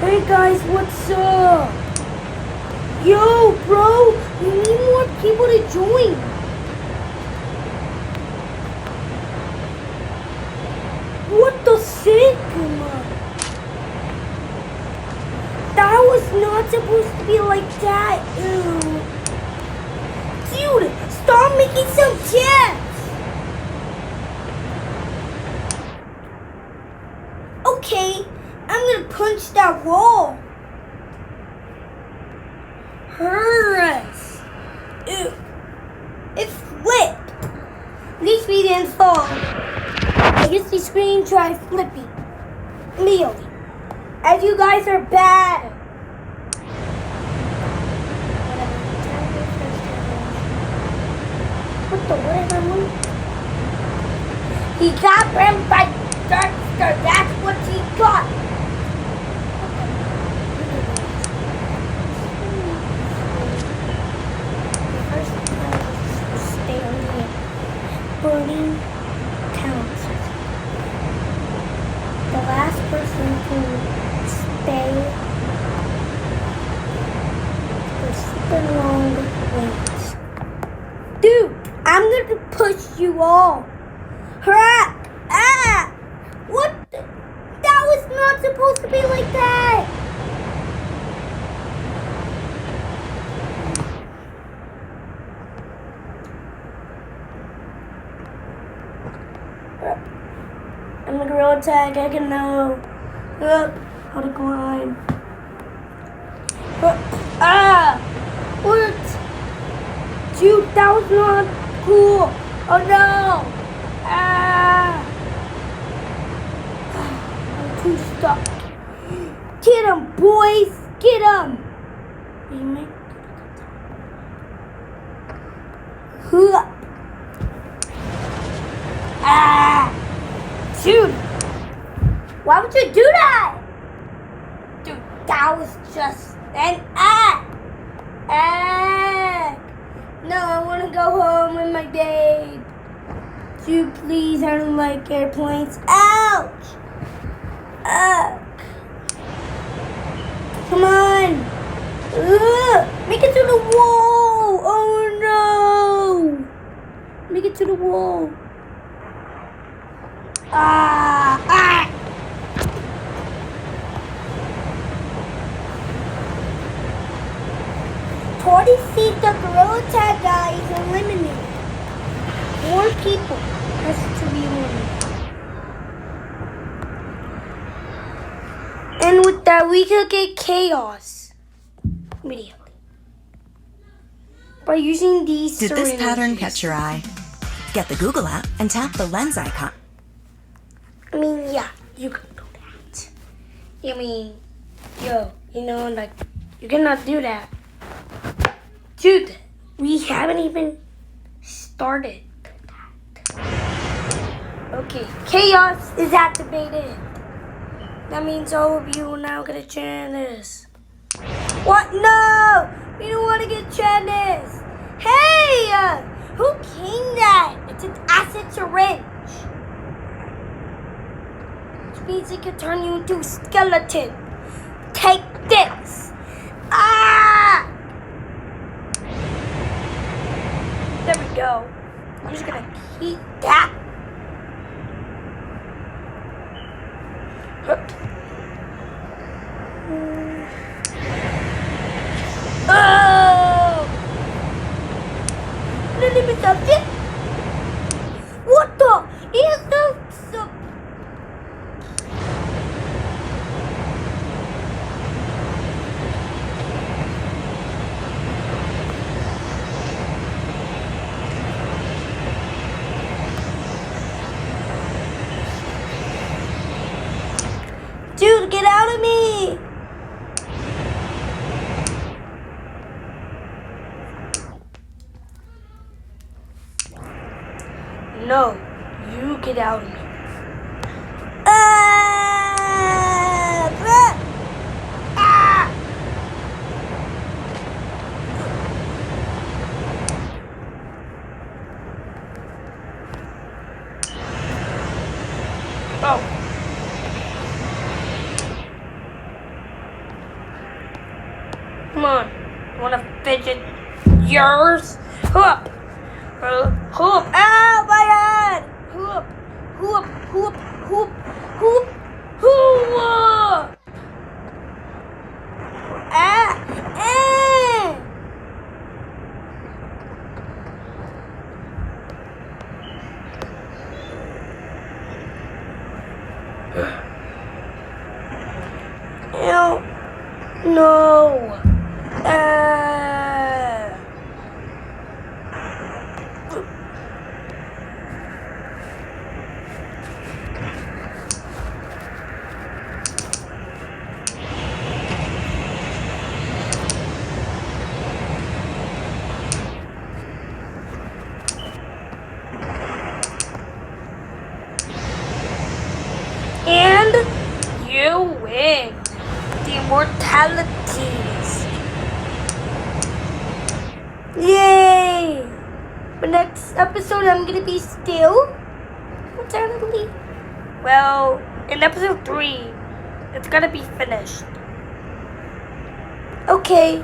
Hey guys, what's up? Yo, bro, we need more people to join. What the Sigma? That was not supposed to be like that. Ew. Dude, start making some chips. Okay, I'm gonna punch that wall. Hurrahs. Ew. It flipped. At least we didn't fall. I guess the screen tried flipping. Immediately. As you guys are bad. What the whatever? He got him by Darkster. That's what he got. Stay on the burning counts. The last person to stay for super long wins. Dude, I'm gonna push you all. Hurrah! Ah! What? That was not supposed to be like that. I'm a gorilla tag. I can know how to climb. What? Dude, that was not cool. Oh no! I'm too stuck. Get him, boys! Get him! Dude! Why would you do that? Dude, that was just an act. No, I want to go home with my babe. Dude, please, I don't like airplanes. Ouch! Come on! Make it to the wall! Oh no! Make it to the wall. 40 feet, the gorilla tag guy is eliminated. 4 people has to be eliminated. And with that, we could get chaos immediately by using these Did syringes. this pattern catch your eye? Get the Google app and tap the lens icon. I mean, yeah, you can do that. I mean, like, you cannot do that. Dude, we haven't even started that. Okay, chaos is activated. That means all of you are now gonna chant this. What? No! We don't want to get chanted. Hey! Who came that? It's an acid syringe. Which means it can turn you into a skeleton. Take this. Ah! There we go. I'm just gonna keep that. Oh! Little bit of it. What the? Is the Dude, get out of me! No, you get out of me. Oh. Come on. You wanna fidget yours? Hoop! Hoop! Ow, my head! Hoop! Hoop! Hoop! Hoop! Hoop! Hoop! Ah! Ah! Ew. No. And you win the immortalities. Yay! But next episode, I'm gonna be still eternally. Well, in episode 3, it's gonna be finished. Okay.